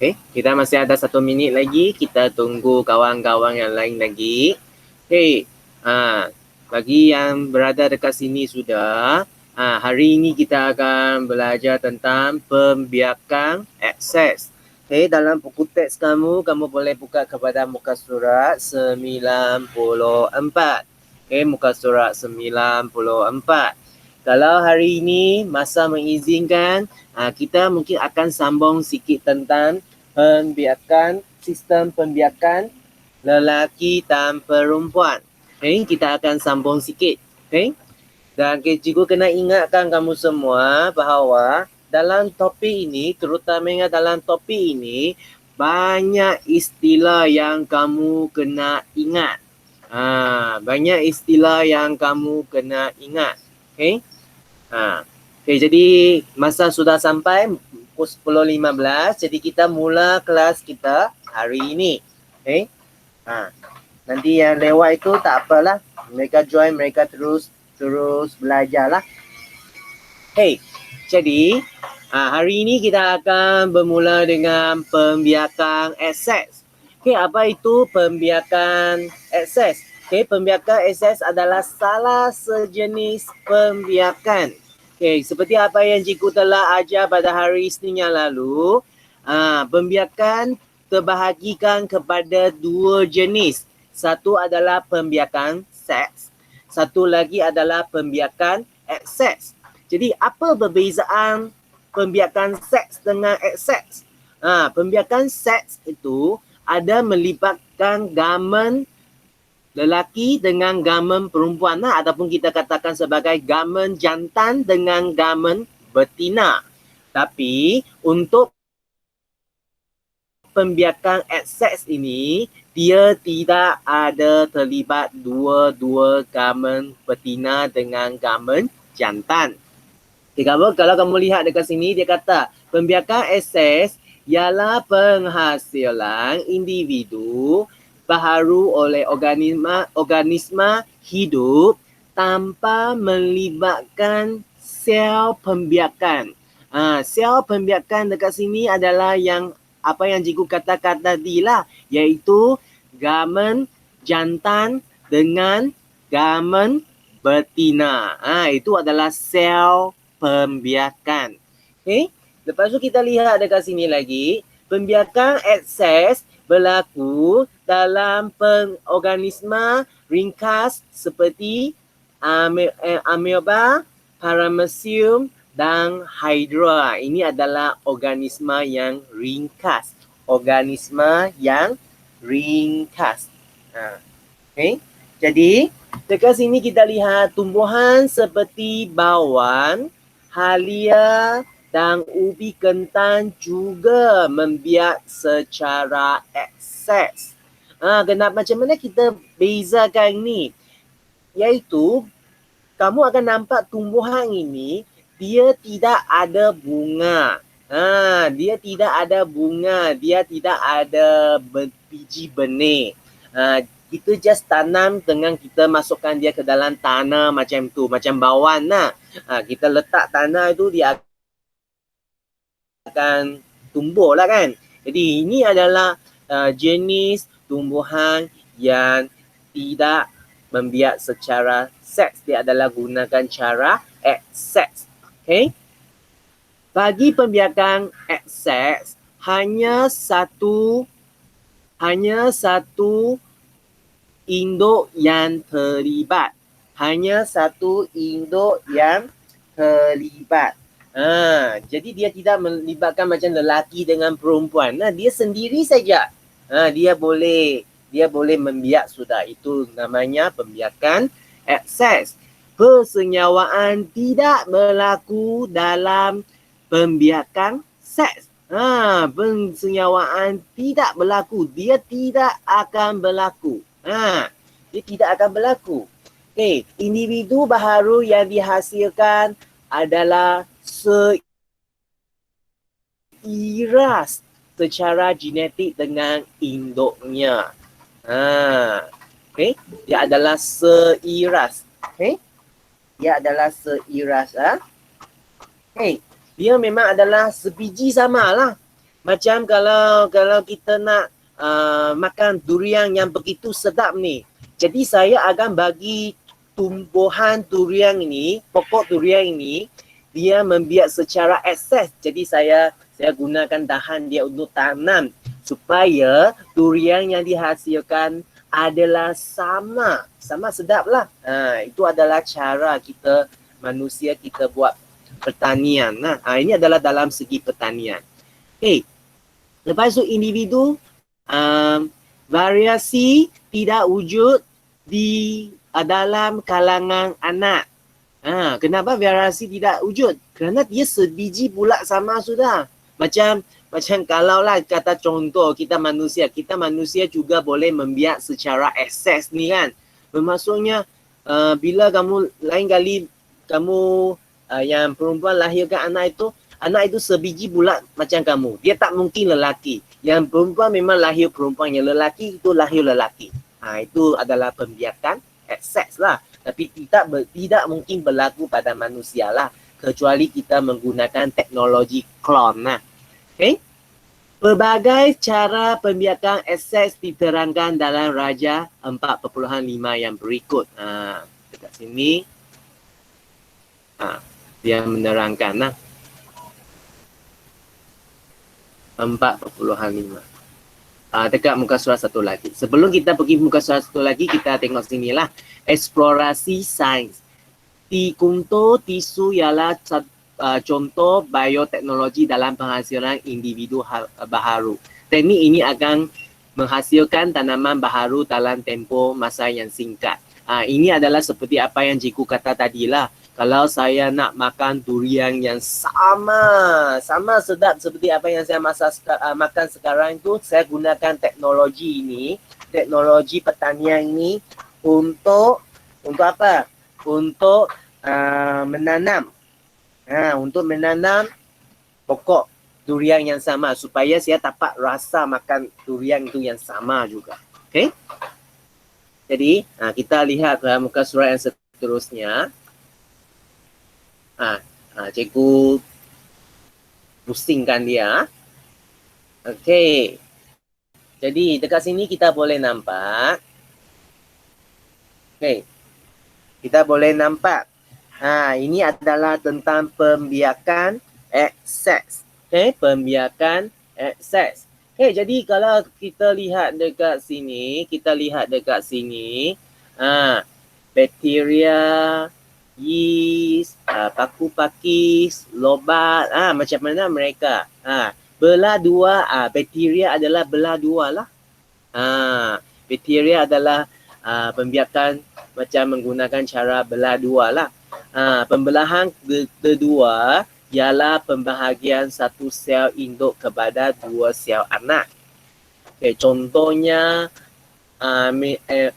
Okay, kita masih ada 1 minit lagi. Kita tunggu kawan-kawan yang lain lagi. Okay, bagi yang berada dekat sini sudah, hari ini kita akan belajar tentang pembiakan akses. Okay, dalam buku teks kamu boleh buka kepada muka surat 94. Okay, muka surat 94. Kalau hari ini masa mengizinkan, kita mungkin akan sambung sikit tentang sistem pembiakan lelaki dan perempuan. Okay, kita akan sambung sikit. Okay? Dan cikgu kena ingatkan kamu semua bahawa dalam topik ini, terutamanya dalam topik ini, banyak istilah yang kamu kena ingat. Banyak istilah yang kamu kena ingat. Okay? Okay, jadi masa sudah sampai pukul 10.15. Jadi kita mula kelas kita hari ini. Okay? Nanti yang lewat itu tak apalah. Mereka join, mereka terus belajarlah. Hey, jadi hari ini kita akan bermula dengan pembiakan akses. Okay, apa itu pembiakan akses? Okay, pembiakan akses adalah salah sejenis pembiakan. Okay, seperti apa yang cikgu telah ajar pada hari Isnin yang lalu, pembiakan terbahagikan kepada 2 jenis. Satu adalah pembiakan seks, satu lagi adalah pembiakan akses. Jadi apa perbezaan pembiakan seks dengan akses? Pembiakan seks itu ada melibatkan gamen lelaki dengan gamen perempuan ataupun kita katakan sebagai gamen jantan dengan gamen betina. Tapi untuk pembiakan akses ini, dia tidak ada terlibat dua-dua gamen betina dengan gamen jantan. Okay, kalau kamu lihat dekat sini, dia kata pembiakan akses ialah penghasilan individu baharu oleh organisma hidup tanpa melibatkan sel pembiakan. Sel pembiakan dekat sini adalah yang apa yang cikgu katakan tadi lah, iaitu gamen jantan dengan gamen betina. Itu adalah sel pembiakan. Okay? Lepas tu kita lihat dekat sini lagi, pembiakan akses berlaku dalam organisma ringkas seperti amoeba, paramecium dan hydra. Ini adalah organisma yang ringkas. Organisma yang ringkas. Okay? Jadi, dekat sini kita lihat tumbuhan seperti bawang, halia dan ubi kentan juga membiak secara akses. Macam mana kita bezakan ni? Iaitu, kamu akan nampak tumbuhan ini, dia tidak ada bunga. Dia tidak ada bunga, dia tidak ada biji benih. Kita just tanam dengan kita masukkan dia ke dalam tanah macam tu, macam bawang lah. Kita letak tanah itu, dia akan tumbuh lah kan. Jadi ini adalah jenis tumbuhan yang tidak membiak secara seks. Dia adalah gunakan cara akses. Okay? Bagi pembiakan akses, hanya satu induk yang terlibat. Hanya satu induk yang terlibat. Jadi dia tidak melibatkan macam lelaki dengan perempuan. Dia sendiri saja. Dia boleh membiak sudah. Itu namanya pembiakan akses. Persenyawaan tidak berlaku dalam pembiakan seks. Persenyawaan tidak berlaku. Dia tidak akan berlaku. Dia tidak akan berlaku. Okay. Individu baharu yang dihasilkan adalah seiras secara genetik dengan induknya. Okay. Dia adalah seiras. Okay. Dia adalah seiras. Okay. Dia memang adalah sebiji sama lah. Macam kalau kita nak makan durian yang begitu sedap ni. Jadi saya akan bagi tumbuhan durian ini, pokok durian ini, dia membiak secara ekses. Jadi saya gunakan dahan dia untuk tanam supaya durian yang dihasilkan adalah sama sedap lah. Itu adalah cara kita manusia kita buat pertanian. Ini adalah dalam segi pertanian. Lepas tu individu variasi tidak wujud di dalam kalangan anak. Kenapa variasi tidak wujud? Kerana dia sebiji pula sama sudah. Macam kalaulah kata contoh kita manusia juga boleh membiak secara ekses ni kan. Bermaksudnya bila kamu lain kali kamu yang perempuan lahirkan anak itu sebiji pula macam kamu. Dia tak mungkin lelaki. Yang perempuan memang lahir perempuan, yang lelaki itu lahir lelaki. Itu adalah pembiakan ekses lah. Tapi tidak mungkin berlaku pada manusia lah. Kecuali kita menggunakan teknologi klon lah. Okay? Pelbagai cara pembiakan ekses diterangkan dalam Raja 4.5 yang berikut. Dekat sini. Dia menerangkan lah. 4.5. Dekat muka surat satu lagi. Sebelum kita pergi muka surat satu lagi, kita tengok sini lah. Eksplorasi sains. Tikunto tisu ialah contoh bioteknologi dalam penghasilan individu baharu. Teknik ini akan menghasilkan tanaman baharu dalam tempoh masa yang singkat. Ini adalah seperti apa yang cikgu kata tadilah. Kalau saya nak makan durian yang sama sedap seperti apa yang saya makan sekarang itu, saya gunakan teknologi ini, teknologi pertanian ini untuk apa? Untuk menanam. Untuk menanam pokok durian yang sama supaya saya dapat rasa makan durian itu yang sama juga. Okay? Jadi kita lihat muka surat yang seterusnya. Cikgu pusingkan dia. Okey. Jadi dekat sini kita boleh nampak. Okey. Kita boleh nampak. Ini adalah tentang pembiakan ekses. Okey, pembiakan ekses. Okey, jadi kalau kita lihat dekat sini, bakteria, yeast, paku pakis, lobat, macam mana mereka. Belah dua, bakteria adalah belah dua lah. Bakteria adalah pembiakan macam menggunakan cara belah dua lah. Pembelahan kedua ialah pembahagian satu sel induk kepada dua sel anak. Okay, contohnya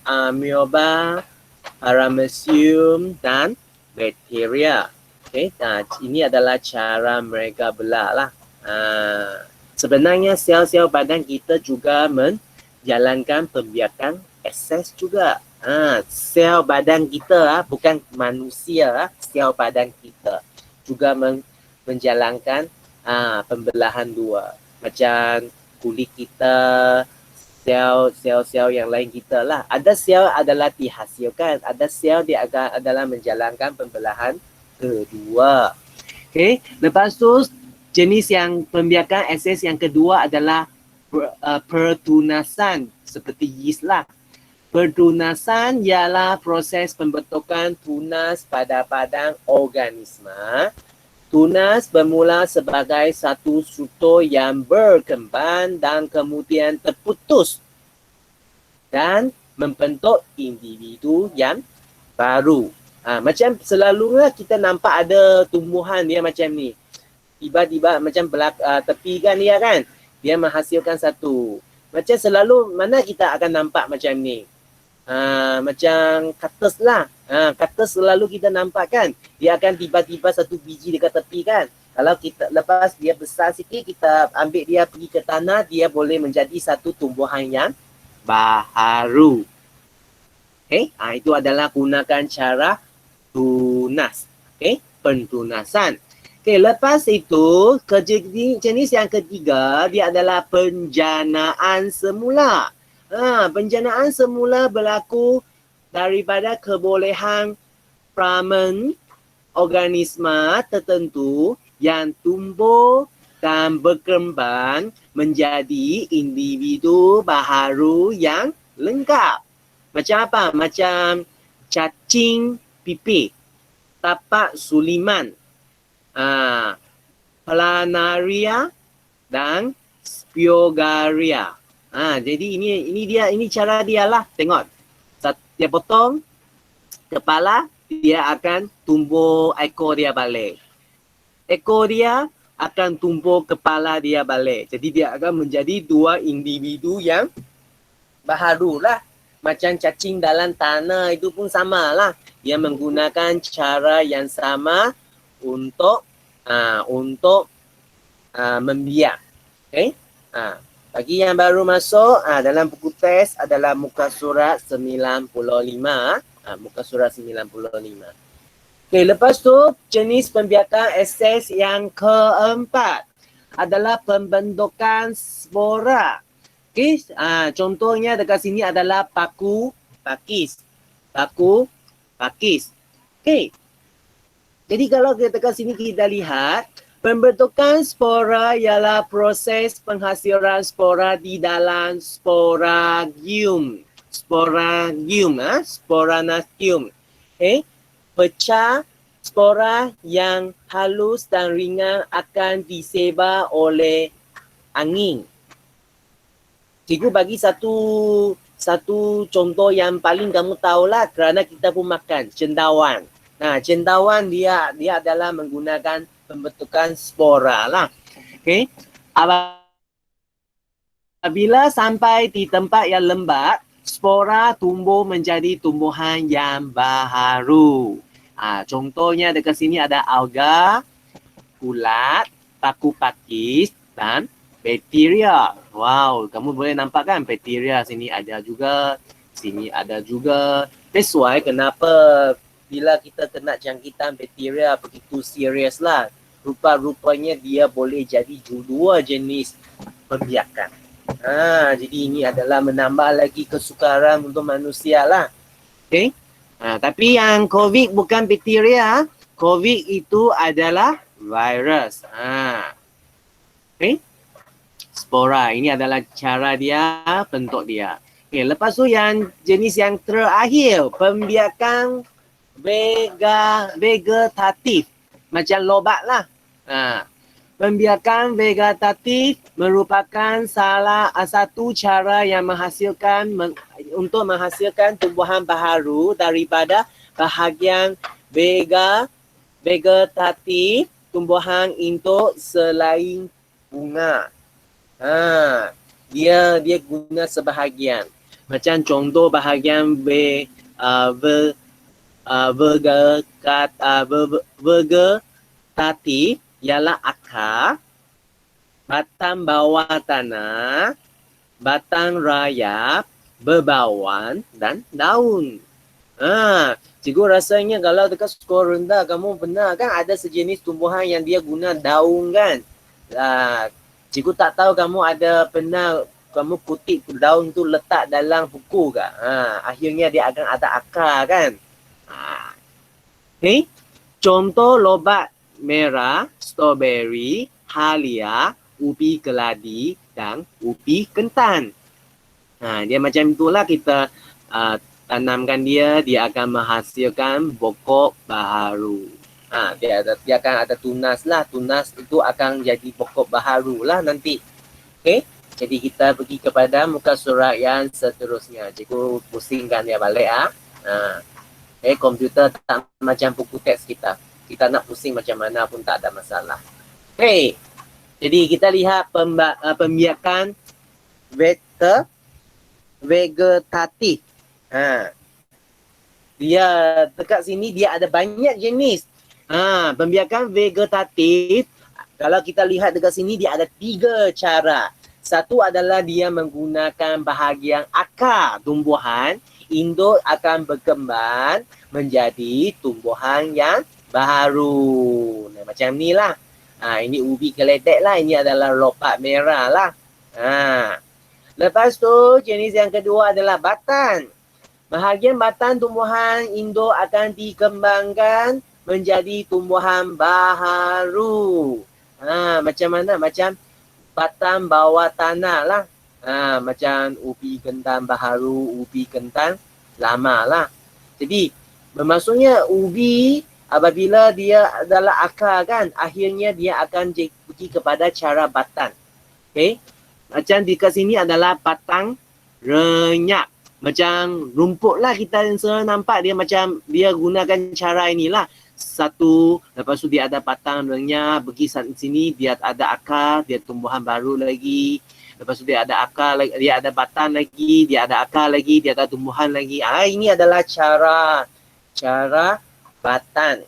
amoeba, paramecium dan bakteria. Okay, ini adalah cara mereka belah lah. Sebenarnya sel-sel badan kita juga menjalankan pembiakan ekses juga. Sel badan kita, bukan manusia, sel badan kita juga menjalankan pembelahan dua. Macam kulit kita, sel-sel yang lain kita lah. Ada sel adalah dihasilkan, ada sel dia adalah menjalankan pembelahan kedua. Okay, lepas tu jenis yang pembiakan ekses yang kedua adalah pertunasan seperti yeast lah. Pertunasan ialah proses pembentukan tunas pada padang organisma. Tunas bermula sebagai satu struktur yang berkembang dan kemudian terputus dan membentuk individu yang baru. Macam selalunya kita nampak ada tumbuhan dia macam ni. Tiba-tiba macam tepi kan dia kan. Dia menghasilkan satu. Macam selalu mana kita akan nampak macam ni. Macam kaktus lah. Kaktus selalu kita nampak kan. Dia akan tiba-tiba satu biji dekat tepi kan. Kalau kita lepas dia besar sikit, kita ambil dia pergi ke tanah, dia boleh menjadi satu tumbuhan yang baru. Okay, itu adalah gunakan cara tunas. Okay, pentunasan. Okey, lepas itu jenis yang ketiga dia adalah penjanaan semula. Penjanaan semula berlaku daripada kebolehan pramen organisma tertentu yang tumbuh dan berkembang menjadi individu baharu yang lengkap. Macam apa? Macam cacing pipih, tapak suliman, planaria dan spiogaria. Jadi ini cara dia lah. Tengok. Dia potong kepala, dia akan tumbuh ekor dia balik. Ekor dia akan tumbuh kepala dia balik. Jadi dia akan menjadi dua individu yang baharu lah. Macam cacing dalam tanah itu pun sama lah. Dia menggunakan cara yang sama untuk membiak. Okay? Bagi yang baru masuk, dalam buku teks adalah muka surat 95. Muka surat 95. Okay, lepas tu jenis pembiakan akses yang keempat adalah pembentukan spora. Okay, contohnya dekat sini adalah paku pakis. Paku pakis. Okay. Jadi kalau dekat sini kita lihat, pembentukan spora ialah proses penghasilan spora di dalam sporangium. Sporangium. Okay. Pecah spora yang halus dan ringan akan disebar oleh angin. Cikgu bagi satu contoh yang paling kamu tahulah kerana kita pun makan, cendawan. Cendawan dia adalah menggunakan pembentukan spora lah. Okay. Apabila sampai di tempat yang lembab, spora tumbuh menjadi tumbuhan yang baharu. Contohnya dekat sini ada alga, ulat, paku pakis dan bakteria. Wow, kamu boleh nampak kan bakteria sini ada juga, sini ada juga. That's why kenapa bila kita kena jangkitan bakteria begitu serius lah. Rupa-rupanya dia boleh jadi dua jenis pembiakan. Jadi ini adalah menambah lagi kesukaran untuk manusia lah. Okay. Tapi yang COVID bukan bakteria. COVID itu adalah virus. Okay. Spora. Ini adalah cara dia, bentuk dia. Okay. Lepas tu yang jenis yang terakhir. Pembiakan vegetatif. Macam lobat lah. Pembiakan vegetatif merupakan salah satu cara yang untuk menghasilkan tumbuhan baharu daripada bahagian vegetatif tumbuhan untuk selain bunga. Dia guna sebahagian. Macam contoh bahagian vegetatif ialah akar, batang bawah tanah, batang rayap, berbauan dan daun. Cikgu rasanya kalau dekat sekolah rendah kamu pernah kan ada sejenis tumbuhan yang dia guna daun kan. Cikgu tak tahu kamu kamu kutip daun tu letak dalam buku ke? Akhirnya dia akan ada akar kan. Okay. Contoh lobat merah, strawberry, halia, ubi keladi dan ubi kentan. Dia macam itulah kita tanamkan dia akan menghasilkan pokok baharu. Dia akan ada tunas lah. Tunas itu akan jadi pokok baharu lah nanti. Okay. Jadi kita pergi kepada muka surat yang seterusnya. Cikgu pusingkan dia balik. Komputer tak macam buku teks kita. Kita nak pusing macam mana pun tak ada masalah. Okay. Jadi kita lihat pembiakan vegetatif. Dia dekat sini dia ada banyak jenis. Pembiakan vegetatif, kalau kita lihat dekat sini dia ada 3 cara. Satu adalah dia menggunakan bahagian akar tumbuhan, induk akan berkembang menjadi tumbuhan yang baharu. Macam ni lah. Ini ubi keledek lah. Ini adalah lopak merah lah. Lepas tu jenis yang kedua adalah batan. Bahagian batan tumbuhan induk akan dikembangkan menjadi tumbuhan baharu. Macam mana? Macam batan bawah tanah lah. Macam ubi kentan baharu, ubi kentan lama lah. Jadi bermaksudnya ubi apabila dia adalah akar kan, akhirnya dia akan pergi kepada cara batan. Okay. Macam di kat sini adalah batang renyap. Macam rumput lah kita selalu nampak dia macam dia gunakan cara inilah. Satu, lepas tu dia ada batang renyap, pergi sini dia ada akar, dia tumbuhan baru lagi. Lepas tu dia ada akar, dia ada batang lagi, dia ada akar lagi, dia ada tumbuhan lagi. Ini adalah cara batan.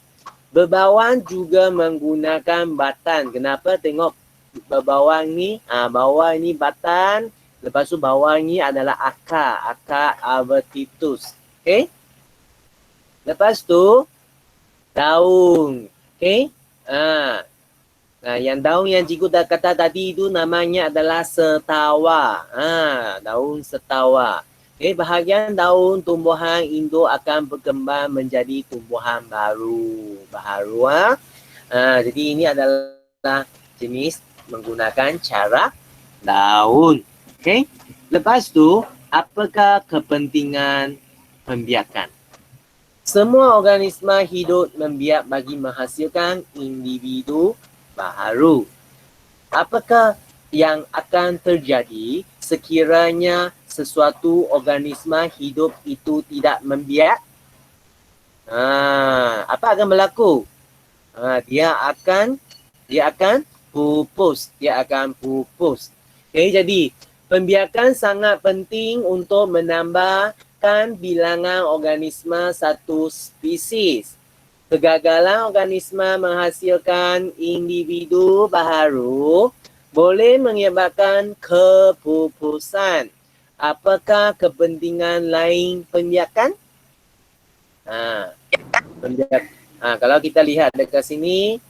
Berbawang juga menggunakan batan. Kenapa? Tengok berbawang ni, bawang ni batan. Lepas tu bawah ni adalah akar Arbutus. Okay. Lepas tu daun. Okay. Yang daun yang cikgu dah kata tadi itu namanya adalah setawa. Daun setawa. Okay. Bahagian daun tumbuhan induk akan berkembang menjadi tumbuhan baharu. Jadi ini adalah jenis menggunakan cara daun. Okay. Lepas tu, apakah kepentingan pembiakan? Semua organisma hidup membiak bagi menghasilkan individu baharu. Apakah yang akan terjadi sekiranya sesuatu organisma hidup itu tidak membiak? Apa akan berlaku? Dia akan pupus. Okay, jadi pembiakan sangat penting untuk menambahkan bilangan organisma satu spesies. Kegagalan organisma menghasilkan individu baharu boleh menyebabkan kepupusan. Apakah kepentingan lain pembiakan? Kalau kita lihat dekat sini,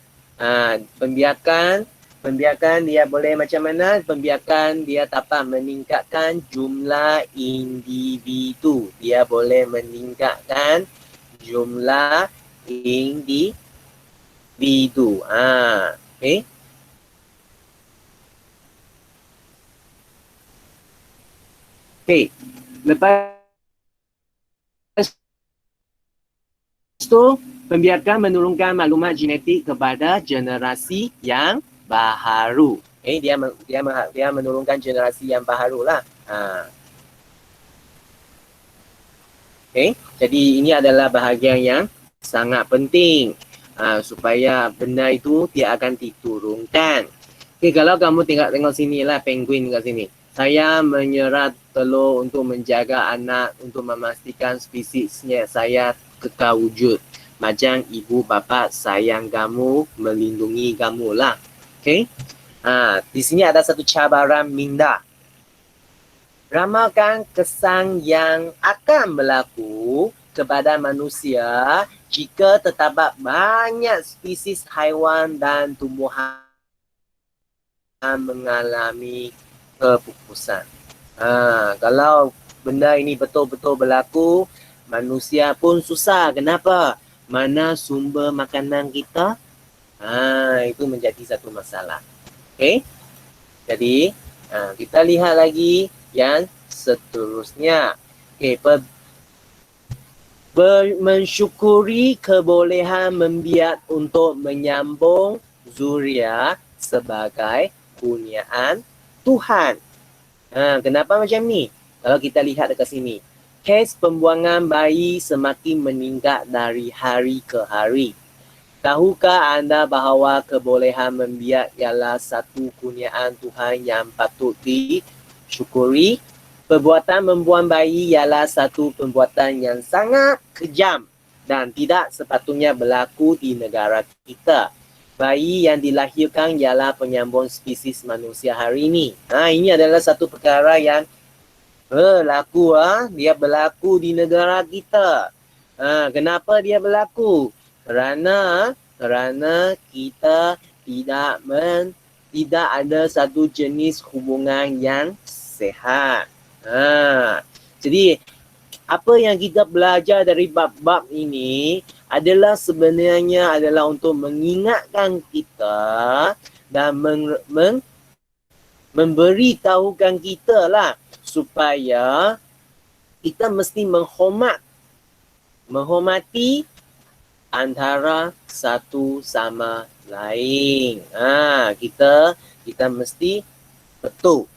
Pembiakan dia boleh macam mana? Pembiakan dia dapat meningkatkan jumlah individu. Dia boleh meningkatkan jumlah individu. Okay. Okay. Lepas tu, pembiakan menurunkan maklumat genetik kepada generasi yang baharu. Dia menurunkan generasi yang baharu lah. Okay. Jadi ini adalah bahagian yang sangat penting supaya benda itu dia akan diturunkan. Okay, kalau kamu tengok sini lah penguin kat sini. Saya menyerah telur untuk menjaga anak untuk memastikan spesiesnya saya kekal wujud. Macam ibu bapa sayang kamu, melindungi kamu lah. Okay. Di sini ada satu cabaran minda. Ramalkan kesan yang akan berlaku kepada manusia jika terdapat banyak spesies haiwan dan tumbuhan mengalami kepupusan. Kalau benda ini betul-betul berlaku, manusia pun susah. Kenapa? Mana sumber makanan kita? Itu menjadi satu masalah. Okay. Jadi, kita lihat lagi yang seterusnya. Okay. Mensyukuri kebolehan membiak untuk menyambung zuriat sebagai kurniaan Tuhan. Kenapa macam ni? Kalau kita lihat dekat sini. Kes pembuangan bayi semakin meningkat dari hari ke hari. Tahukah anda bahawa kebolehan membiak ialah satu kurniaan Tuhan yang patut disyukuri? Perbuatan membuang bayi ialah satu perbuatan yang sangat kejam dan tidak sepatutnya berlaku di negara kita. Bayi yang dilahirkan ialah penyambung spesies manusia hari ini. Ini adalah satu perkara yang berlaku. Dia berlaku di negara kita. Kenapa dia berlaku? Kerana kerana kita tidak ada satu jenis hubungan yang sehat. Jadi apa yang kita belajar dari bab-bab ini adalah sebenarnya adalah untuk mengingatkan kita dan memberitahukan kita lah supaya kita mesti menghormati antara satu sama lain. Kita mesti betul.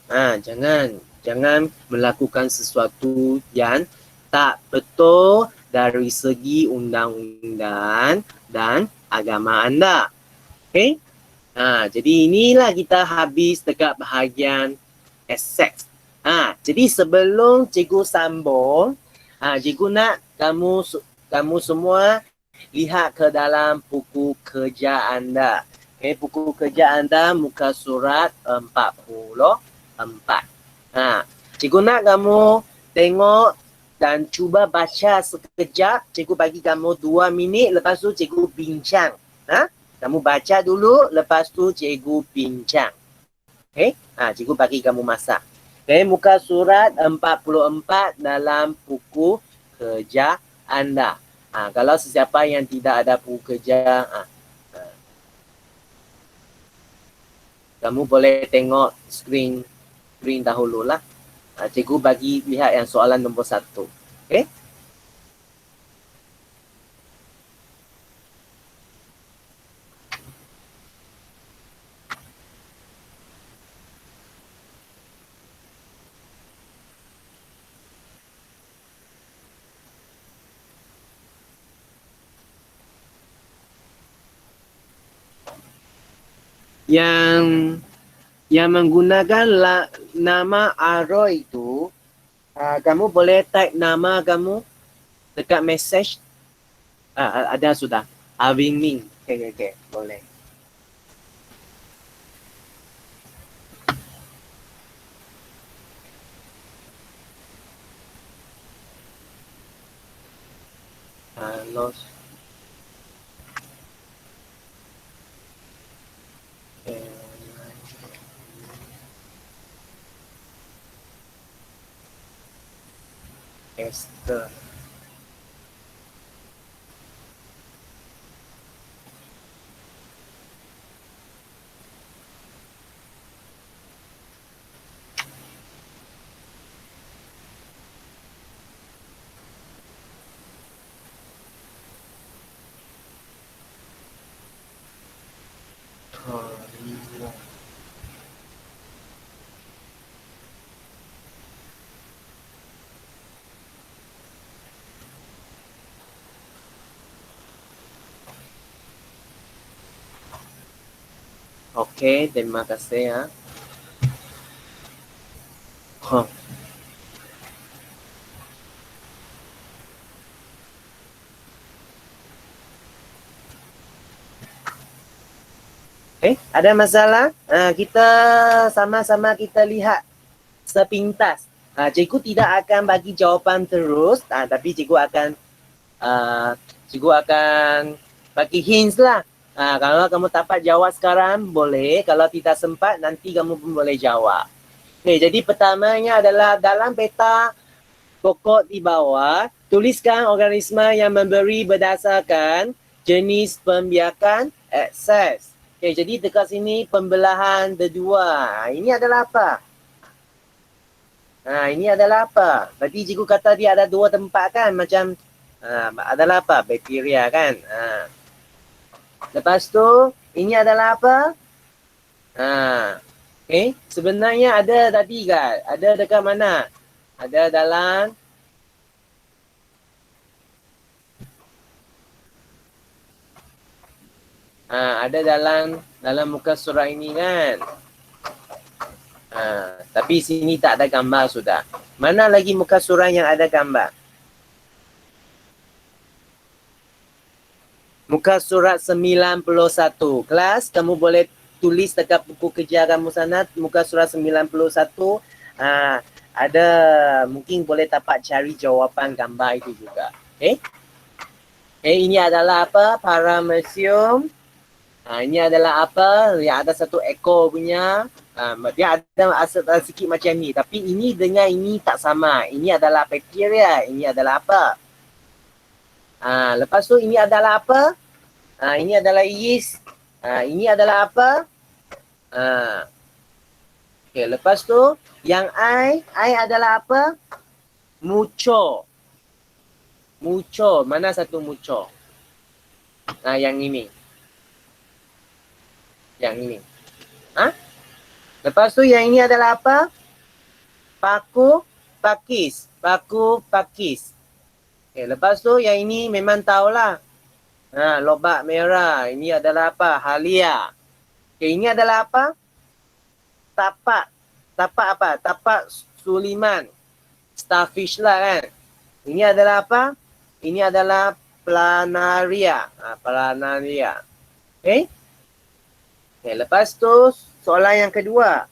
Jangan melakukan sesuatu yang tak betul dari segi undang-undang dan agama anda. Okay? Jadi inilah kita habis dekat bahagian assets. Jadi sebelum cikgu sambung, cikgu nak kamu semua lihat ke dalam buku kerja anda. Okay, buku kerja anda muka surat 44. Cikgu nak kamu tengok dan cuba baca sekejap. Cikgu bagi kamu 2 minit, lepas tu cikgu bincang. Kamu baca dulu, lepas tu cikgu bincang. Okay? Cikgu bagi kamu masa. Okay, muka surat 44 dalam buku kerja anda. Kalau sesiapa yang tidak ada buku kerja, kamu boleh tengok skrin dahululah. Cikgu bagi lihat yang soalan nombor 1. Okay? Yang menggunakan nama Aroy itu, kamu boleh type nama kamu dekat message. Ada sudah. Wing Ming. Okay, boleh. Lost. Esther. Okey, terima kasih ya. Ada masalah? Kita sama-sama kita lihat sepintas. Cikgu tidak akan bagi jawapan terus, tapi cikgu akan bagi hints lah. Kalau kamu dapat jawab sekarang, boleh. Kalau tidak sempat, nanti kamu pun boleh jawab. Okay, jadi pertamanya adalah dalam peta pokok di bawah, tuliskan organisma yang memberi berdasarkan jenis pembiakan akses. Okay, jadi dekat sini pembelahan berdua. Ini adalah apa? Ini adalah apa? Berarti cikgu kata dia ada 2 tempat kan? Macam adalah apa? Bakteria kan? Lepas tu, ini adalah apa? Okay, sebenarnya ada tadi kan? Ada dekat mana? Ada dalam ada dalam muka surat ini kan? Tapi sini tak ada gambar sudah. Mana lagi muka surat yang ada gambar? Muka surat 91. Kelas, kamu boleh tulis dekat buku kerja kamu sana, muka surat 91. Ada, mungkin boleh dapat cari jawapan gambar itu juga. Okay? Ini adalah apa? Paramecium. Ini adalah apa? Yang ada satu ekor punya. Dia ada sikit macam ni. Tapi ini dengan ini tak sama. Ini adalah bakteria. Ini adalah apa? Lepas tu ini adalah apa? Ini adalah yeast. Ini adalah apa? Okay, lepas tu yang I adalah apa? Mucor. Mucor. Mana satu mucor? Yang ini. Yang ini. Lepas tu yang ini adalah apa? Paku pakis. Paku pakis. Okay, lepas tu yang ini memang tahulah. Lobak merah. Ini adalah apa? Halia. Okay, ini adalah apa? Tapak. Tapak apa? Tapak Suliman. Starfish lah kan. Ini adalah apa? Ini adalah planaria. Planaria. Okay? Okay, lepas tu soalan yang kedua.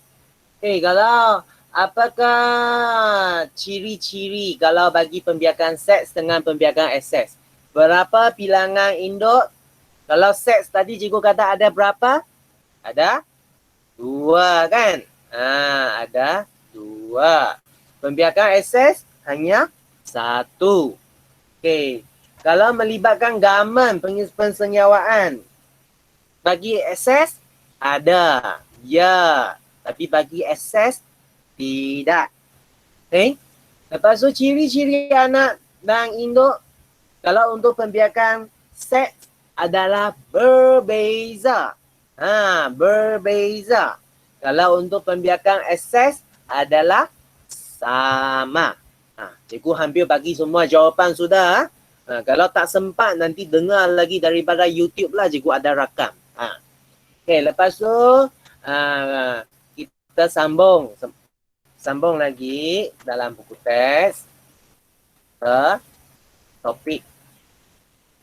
Kalau apakah ciri-ciri kalau bagi pembiakan seks dengan pembiakan akses? Berapa bilangan induk? Kalau seks tadi cikgu kata ada berapa? Ada 2 kan? Ada 2. Pembiakan akses hanya 1. Okey. Kalau melibatkan gaman pensenyawaan, bagi akses ada. Ya. Tapi bagi akses tidak. Okey. Lepas tu ciri-ciri anak dan induk kalau untuk pembiakan seks adalah berbeza. Berbeza. Kalau untuk pembiakan akses adalah sama. Cikgu hampir bagi semua jawapan sudah. Kalau tak sempat nanti dengar lagi daripada YouTube lah, cikgu ada rakam. Okay, lepas tu kita sambung lagi dalam buku teks ke topik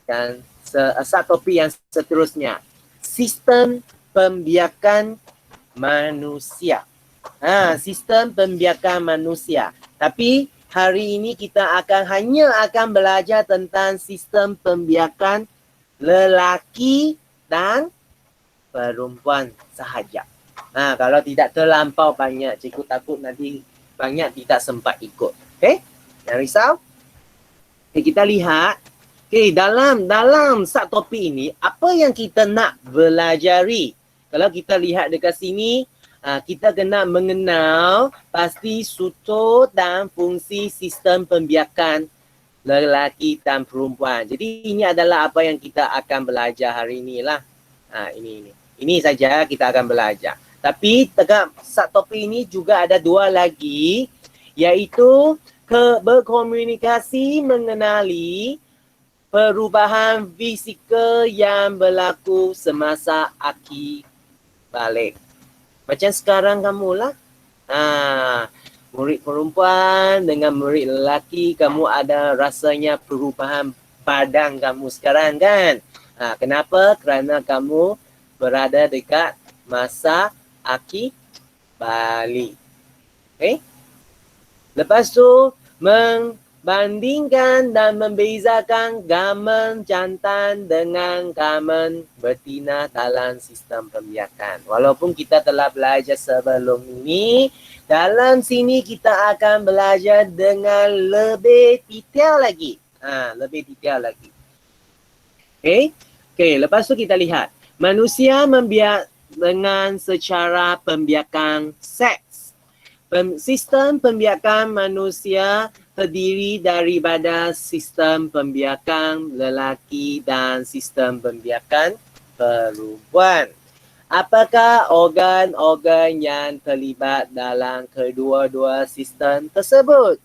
dan topik yang seterusnya. Sistem pembiakan manusia. Sistem pembiakan manusia. Tapi hari ini kita hanya akan belajar tentang sistem pembiakan lelaki dan perempuan sahaja. Kalau tidak terlampau banyak, cikgu takut nanti banyak tidak sempat ikut. Okay? Jangan risau. Okay, kita lihat. Okay, dalam topik ini, apa yang kita nak belajari? Kalau kita lihat dekat sini, kita kena mengenal pasti struktur dan fungsi sistem pembiakan lelaki dan perempuan. Jadi ini adalah apa yang kita akan belajar hari ini lah. Ini saja kita akan belajar. Tapi dekat topik ini juga ada 2 lagi, iaitu berkomunikasi mengenali perubahan fizikal yang berlaku semasa aki balik. Macam sekarang kamu lah. Murid perempuan dengan murid lelaki, kamu ada rasanya perubahan badan kamu sekarang kan? Kenapa? Kerana kamu berada dekat masa aki balik. Okay? Lepas tu, bandingkan dan membezakan gamen jantan dengan gamen betina dalam sistem pembiakan. Walaupun kita telah belajar sebelum ini, dalam sini kita akan belajar dengan lebih detail lagi. Lebih detail lagi. Okay, lepas tu kita lihat. Manusia membiak dengan secara pembiakan seks. Sistem pembiakan manusia terdiri daripada sistem pembiakan lelaki dan sistem pembiakan perempuan. Apakah organ-organ yang terlibat dalam kedua-dua sistem tersebut?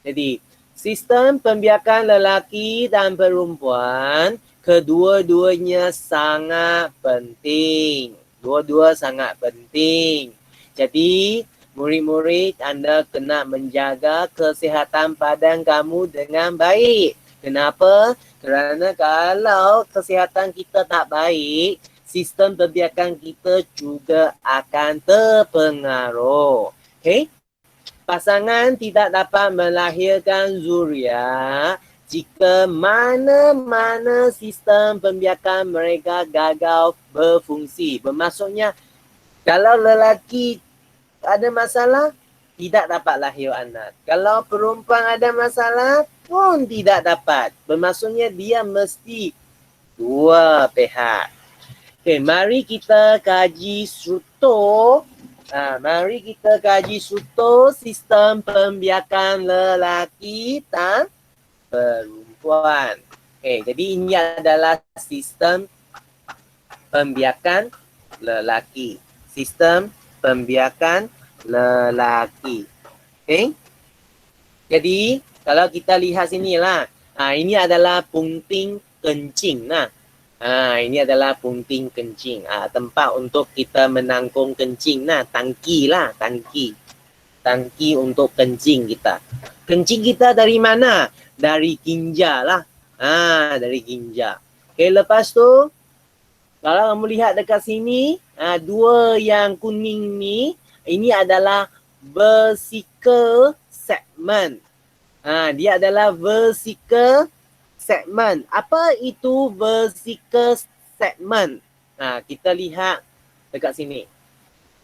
Jadi, sistem pembiakan lelaki dan perempuan, kedua-duanya sangat penting. Dua-dua sangat penting. Jadi, murid-murid anda kena menjaga kesihatan badan kamu dengan baik. Kenapa? Kerana kalau kesihatan kita tak baik, sistem pembiakan kita juga akan terpengaruh. Okay? Pasangan tidak dapat melahirkan zuriat jika mana-mana sistem pembiakan mereka gagal berfungsi. Bermaksudnya, kalau lelaki ada masalah, tidak dapat lahir anak. Kalau perempuan ada masalah, pun tidak dapat. Bermaksudnya dia mesti dua pihak. Okay, mari kita kaji struktur. Mari kita kaji struktur sistem pembiakan lelaki dan perempuan. Okay, jadi ini adalah sistem pembiakan lelaki. Sistem pembiakan lelaki. Okay. Jadi, kalau kita lihat sini lah. Ini adalah punting kencing. Ini adalah punting kencing. Tempat untuk kita menangkung kencing. Tangki lah. Tangki untuk kencing kita. Kencing kita dari mana? Dari ginja lah. Dari ginja. Okay, lepas tu, kalau kamu lihat dekat sini, dua yang kuning ni, ini adalah vesicle segment. Dia adalah vesicle segment. Apa itu vesicle segment? Kita lihat dekat sini.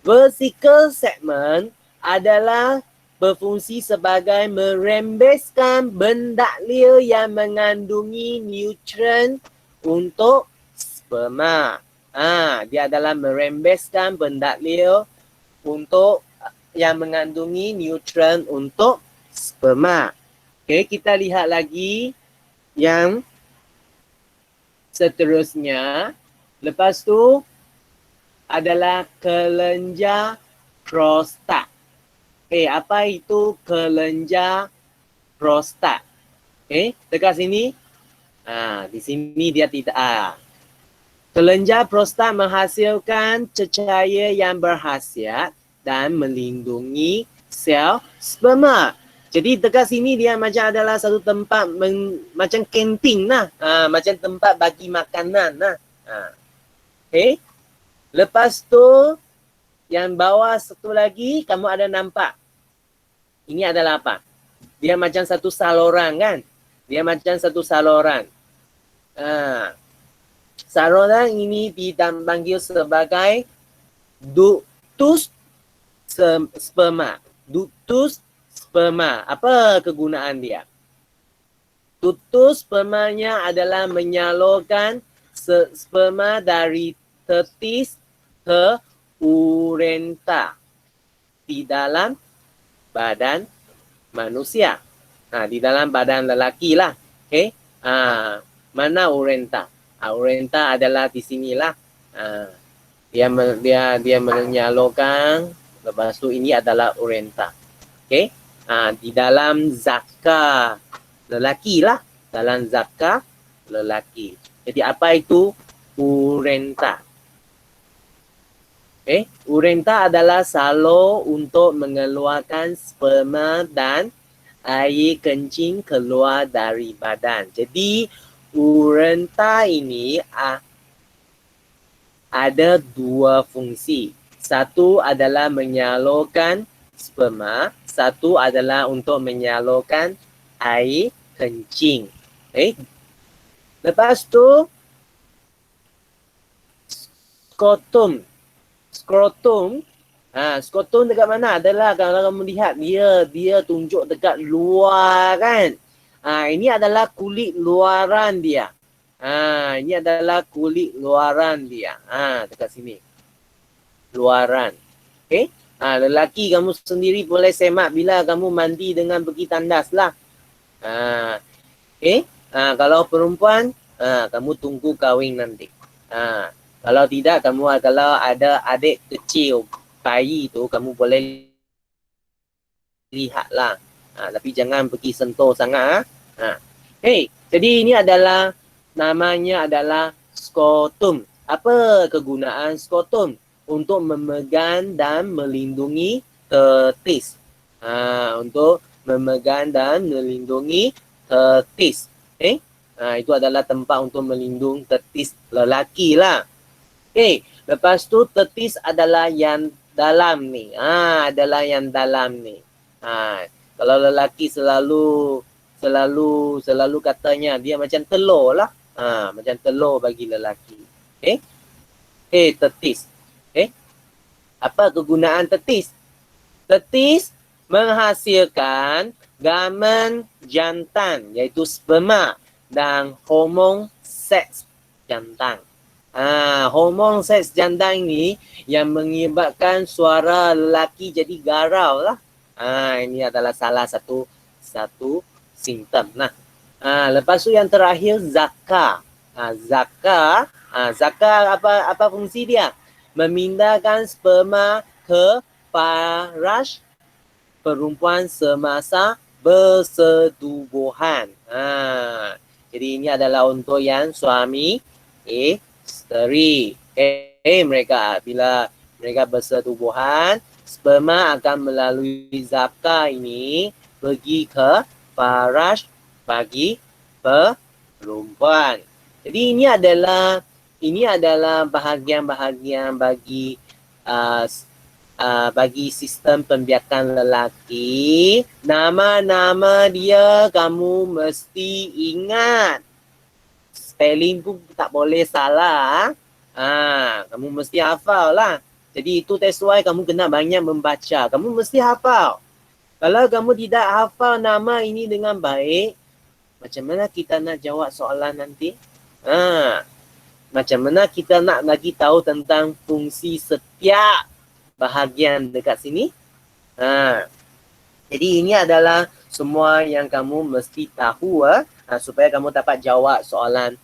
Vesicle segment adalah berfungsi sebagai merembeskan benda liar yang mengandungi nutrien untuk sperma. Dia adalah merembeskan benda liar untuk yang mengandungi nutrien untuk sperma. Okay, kita lihat lagi yang seterusnya. Lepas tu adalah kelenjar prostat. Okay, apa itu kelenjar prostat? Okay, dekat sini. Di sini dia tidak. Kelenjar prostat menghasilkan cecair yang berkhasiat dan melindungi sel sperma. Jadi dekat sini dia macam adalah satu tempat macam kantin lah. Macam tempat bagi makanan lah. Okay. Lepas tu yang bawah satu lagi kamu ada nampak. Ini adalah apa? Dia macam satu saluran kan? Dia macam satu saluran. Saluran ini dipanggil sebagai ductus sperma. Ductus sperma. Apa kegunaan dia? Ductus spermanya adalah menyalurkan sperma dari testis ke ureta di dalam badan manusia. Di dalam badan lelaki lah. Okay? Mana ureta? Ureta adalah di sinilah. Dia menyalurkan. Lepas tu ini adalah ureta. Okay? Di dalam zakar lelaki lah. Dalam zakar lelaki. Jadi apa itu ureta? Okay? Ureta adalah salur untuk mengeluarkan sperma dan air kencing keluar dari badan. Jadi ureta ini ada dua fungsi. Satu adalah menyalurkan sperma, satu adalah untuk menyalurkan air kencing. Okay? Lepas tu skrotum. Skrotum dekat mana? Adalah kalau kamu lihat dia tunjuk dekat luar kan. Ini adalah kulit luaran dia. Ini adalah kulit luaran dia. Dekat sini. Luaran. Okay? Lelaki kamu sendiri boleh semak bila kamu mandi dengan pergi tandas lah. Okay? Kalau perempuan, kamu tunggu kahwin nanti. Kalau tidak, kalau ada adik kecil, bayi tu, kamu boleh lihatlah. Tapi jangan pergi sentuh sangat. Hey, jadi ini adalah, namanya adalah skrotum. Apa kegunaan skrotum? Untuk memegang dan melindungi testis. Untuk memegang dan melindungi testis. Okay? Itu adalah tempat untuk melindungi testis lelaki lah. Okay, lepas tu testis adalah yang dalam ni. Adalah yang dalam ni. Kalau lelaki selalu selalu katanya dia macam telur lah. Macam telur bagi lelaki. Tetis. Apa kegunaan tetis? Tetis menghasilkan gamen jantan iaitu sperma dan hormon seks jantan. Hormon seks jantan ini yang menyebabkan suara lelaki jadi garau lah. Ini adalah salah satu simptom. Lepas tu yang terakhir zakar. Zakar apa fungsi dia? Memindahkan sperma ke paras perempuan semasa bersetubuhan. Jadi ini adalah untuk yang suami isteri. Mereka bila mereka bersetubuhan, sperma akan melalui zakar ini pergi ke paras bagi perempuan. Jadi ini adalah bahagian-bahagian bagi sistem pembiakan lelaki. Nama-nama dia kamu mesti ingat. Spelling pun tak boleh salah. Kamu mesti hafal lah. Jadi itu that's why kamu kena banyak membaca. Kamu mesti hafal. Kalau kamu tidak hafal nama ini dengan baik, macam mana kita nak jawab soalan nanti? Macam mana kita nak lagi tahu tentang fungsi setiap bahagian dekat sini? Jadi ini adalah semua yang kamu mesti tahu supaya kamu dapat jawab soalan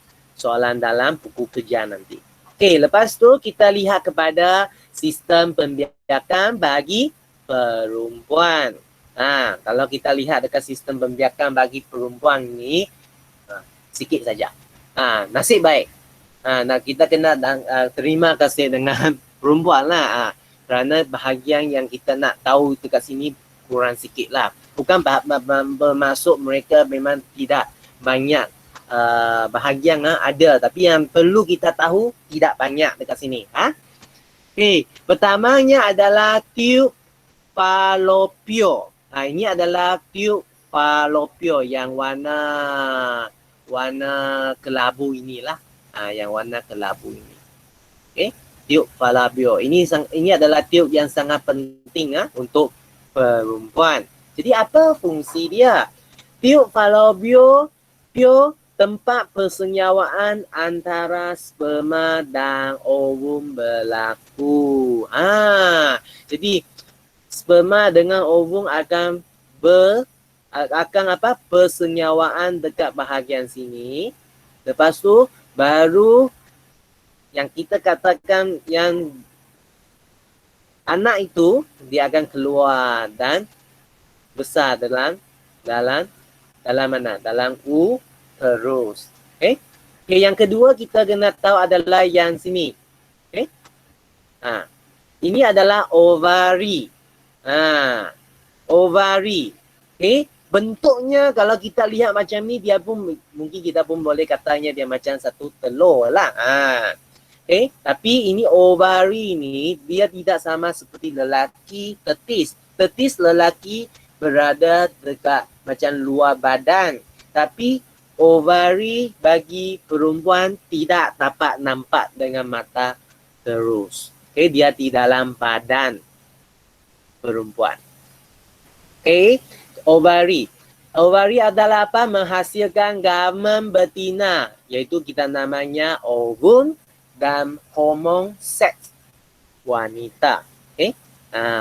dalam buku kerja nanti. Okey, lepas tu kita lihat kepada sistem pembiakan bagi perempuan. Kalau kita lihat dekat sistem pembiakan bagi perempuan ni, sikit saja. Nasib baik. Kita kena terima kasih dengan perempuan lah. Kerana bahagian yang kita nak tahu dekat sini kurang sikit lah. Bukan bermaksud mereka memang tidak banyak bahagian ada. Tapi yang perlu kita tahu tidak banyak dekat sini. Okay. Pertamanya adalah tube falopio. Ini adalah tube falopio yang warna kelabu inilah. Yang warna kelabu ini. Okay. Tube falopio. Ini adalah tube yang sangat penting untuk perempuan. Jadi apa fungsi dia? Tube falopio tempat persenyawaan antara sperma dan ovum berlaku. Jadi sperma dengan ovum akan persenyawaan dekat bahagian sini. Lepas tu baru yang kita katakan yang anak itu dia akan keluar dan besar dalam mana? Dalam uterus. Okay, yang kedua kita kena tahu adalah yang sini. Ini adalah ovari. Ovari. Bentuknya kalau kita lihat macam ni, dia pun mungkin kita pun boleh katanya dia macam satu telur lah. Tapi ini ovari ni dia tidak sama seperti lelaki tetis. Tetis lelaki berada dekat macam luar badan. Tapi ovari bagi perempuan tidak dapat nampak dengan mata terus. Dia di dalam badan perempuan. Ovari. Ovari adalah apa? Menghasilkan gamen betina, iaitu kita namanya ovum dan hormon seks wanita.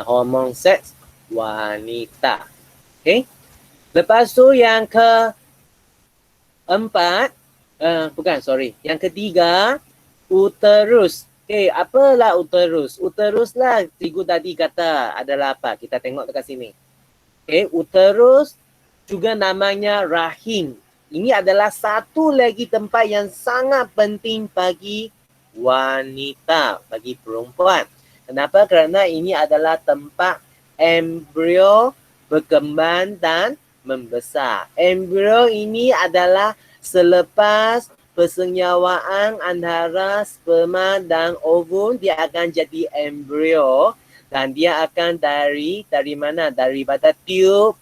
Hormon seks wanita. Lepas tu yang yang ketiga, uterus. Apalah uterus? Uterus lah cikgu tadi kata adalah apa? Kita tengok dekat sini. Uterus juga namanya rahim. Ini adalah satu lagi tempat yang sangat penting bagi wanita, bagi perempuan. Kenapa? Kerana ini adalah tempat embrio berkembang dan membesar. Embrio ini adalah selepas persenyawaan antara sperma dan ovum, dia akan jadi embrio dan dia akan dari mana? Daripada tube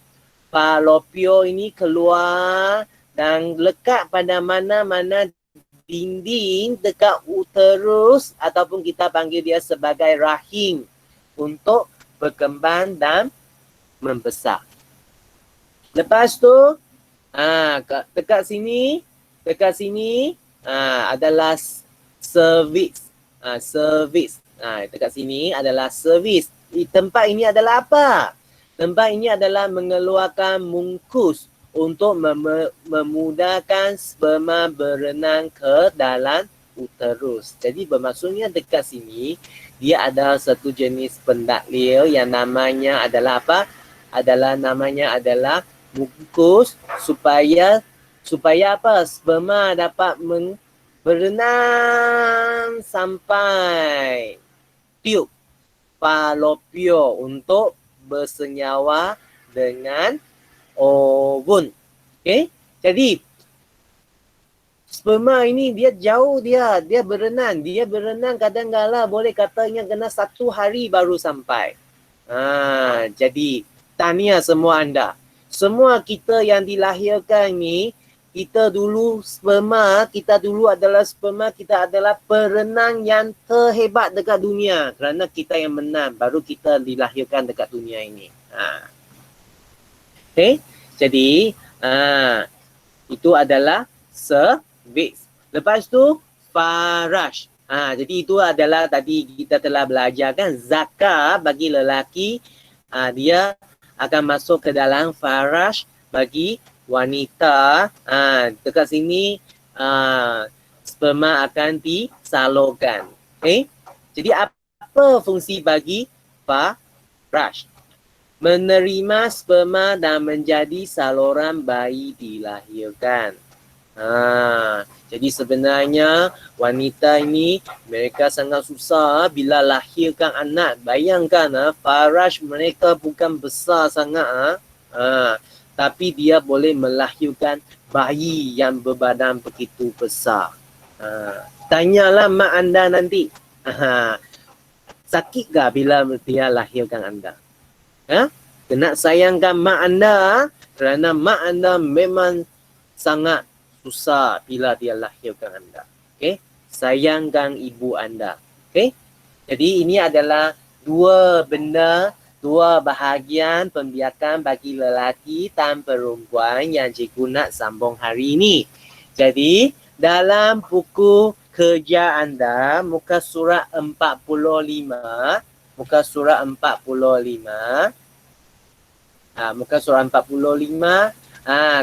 Falopio ini keluar dan lekat pada mana-mana dinding dekat uterus ataupun kita panggil dia sebagai rahim untuk berkembang dan membesar. Lepas tu dekat sini adalah cervix. Cervix. Dekat sini adalah cervix. Tempat ini adalah apa? Tempat ini adalah mengeluarkan mungkus untuk memudahkan sperma berenang ke dalam uterus. Jadi bermaksudnya dekat sini dia ada satu jenis pendaklil yang namanya adalah apa? Namanya adalah mungkus supaya apa? Sperma dapat berenang sampai tube falopio untuk bersenyawa dengan ovum. Okey? Jadi sperma ini dia jauh dia berenang. Dia berenang kadang-kala boleh katanya kena 1 hari baru sampai. Jadi tahniah semua anda. Semua kita yang dilahirkan ni, kita dulu adalah sperma, kita adalah perenang yang terhebat dekat dunia. Kerana kita yang menang, baru kita dilahirkan dekat dunia ini. Okay? Jadi, itu adalah cervix. Lepas tu, faraj. Jadi itu adalah tadi kita telah belajar kan, zakar bagi lelaki, dia akan masuk ke dalam faraj bagi wanita. Dekat sini sperma akan disalurkan. Okay? Jadi apa fungsi bagi faraj? Menerima sperma dan menjadi saluran bayi dilahirkan. Jadi sebenarnya wanita ini mereka sangat susah bila lahirkan anak. Bayangkan faraj mereka bukan besar sangat. Tapi dia boleh melahirkan bayi yang berbadan begitu besar. Tanyalah mak anda nanti. Sakit tak bila dia lahirkan anda? Kena sayangkan mak anda kerana mak anda memang sangat susah bila dia lahirkan anda. Okay? Sayangkan ibu anda. Okay? Jadi ini adalah dua bahagian pembiakan bagi lelaki dan perempuan yang cikgu nak sambung hari ini. Jadi dalam buku kerja anda, muka surat 45,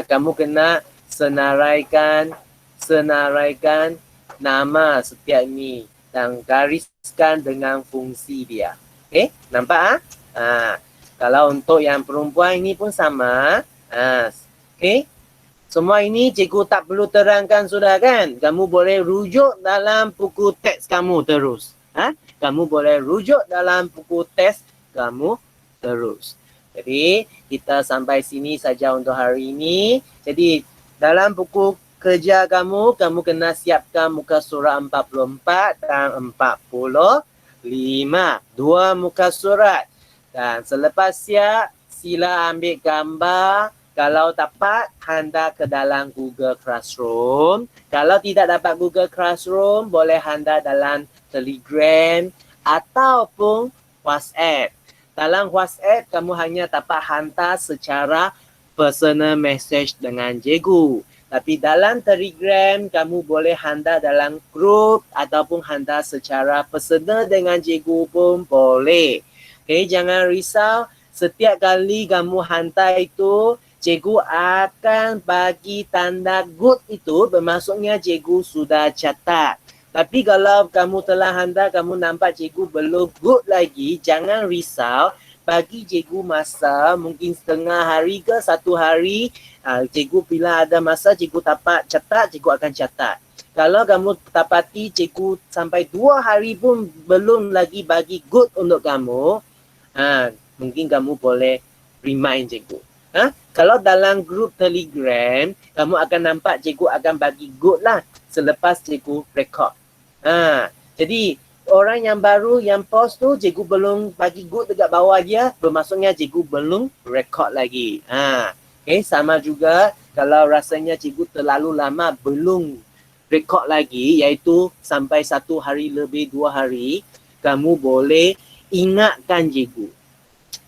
kamu kena senaraikan nama setiap ini dan gariskan dengan fungsi dia. Okay, nampak? Kalau untuk yang perempuan ini pun sama. Okay, semua ini cikgu tak perlu terangkan sudah kan? Kamu boleh rujuk dalam buku teks kamu terus. Kamu boleh rujuk dalam buku teks kamu terus. Jadi kita sampai sini saja untuk hari ini. Jadi dalam buku kerja kamu kena siapkan muka surat 44 dan 45. 2 muka surat. Dan selepas siap, sila ambil gambar. Kalau dapat, hantar ke dalam Google Classroom. Kalau tidak dapat Google Classroom, boleh hantar dalam Telegram ataupun WhatsApp. Dalam WhatsApp, kamu hanya dapat hantar secara personal message dengan cikgu. Tapi dalam Telegram, kamu boleh hantar dalam grup ataupun hantar secara personal dengan cikgu pun boleh. Okay, jangan risau. Setiap kali kamu hantar itu, cikgu akan bagi tanda good itu, bermaksudnya cikgu sudah catat. Tapi kalau kamu telah hantar, kamu nampak cikgu belum good lagi, jangan risau. Bagi cikgu masa, mungkin setengah hari ke 1 hari, cikgu bila ada masa cikgu dapat catat, cikgu akan catat. Kalau kamu dapati cikgu sampai 2 hari pun belum lagi bagi good untuk kamu, mungkin kamu boleh remind cikgu. Kalau dalam grup Telegram, kamu akan nampak cikgu akan bagi good lah selepas cikgu record. Jadi orang yang baru yang post tu cikgu belum bagi good dekat bawah dia, bermaksudnya cikgu belum record lagi. Okay, sama juga kalau rasanya cikgu terlalu lama belum rekod lagi, iaitu sampai 1 hari lebih 2 hari, kamu boleh ingatkan cikgu.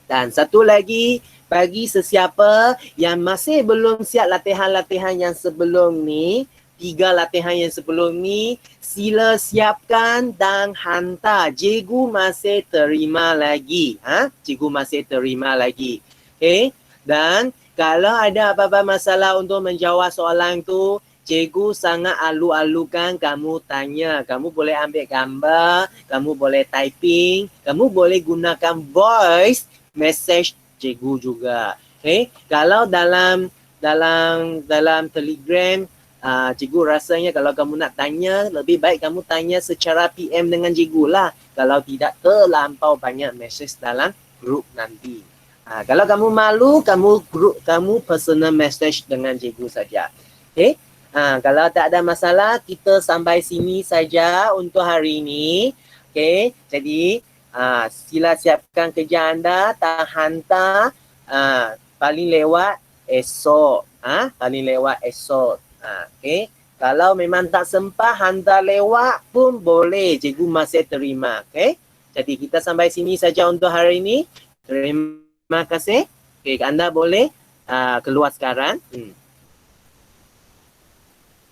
Dan satu lagi, bagi sesiapa yang masih belum siap latihan-latihan yang sebelum ni, 3 latihan yang sebelum ni, sila siapkan dan hantar. Cikgu masih terima lagi. Cikgu masih terima lagi. Okay? Dan kalau ada apa-apa masalah untuk menjawab soalan tu, cikgu sangat alu-alukan kamu tanya. Kamu boleh ambil gambar, kamu boleh typing, kamu boleh gunakan voice message cikgu juga. Okay? Kalau dalam Telegram, cikgu rasanya kalau kamu nak tanya, lebih baik kamu tanya secara PM dengan cikgu lah. Kalau tidak terlampau banyak message dalam grup nanti. Kalau kamu malu, kamu personal message dengan cikgu saja. Okay? Kalau tak ada masalah, kita sampai sini saja untuk hari ini. Okay? Jadi, sila siapkan kerja anda, tak hantar paling lewat esok. Paling lewat esok. Okay. Kalau memang tak sempat hantar lewat pun boleh. Cikgu masih terima. Okay. Jadi kita sampai sini saja untuk hari ini. Terima kasih. Okay, anda boleh keluar sekarang.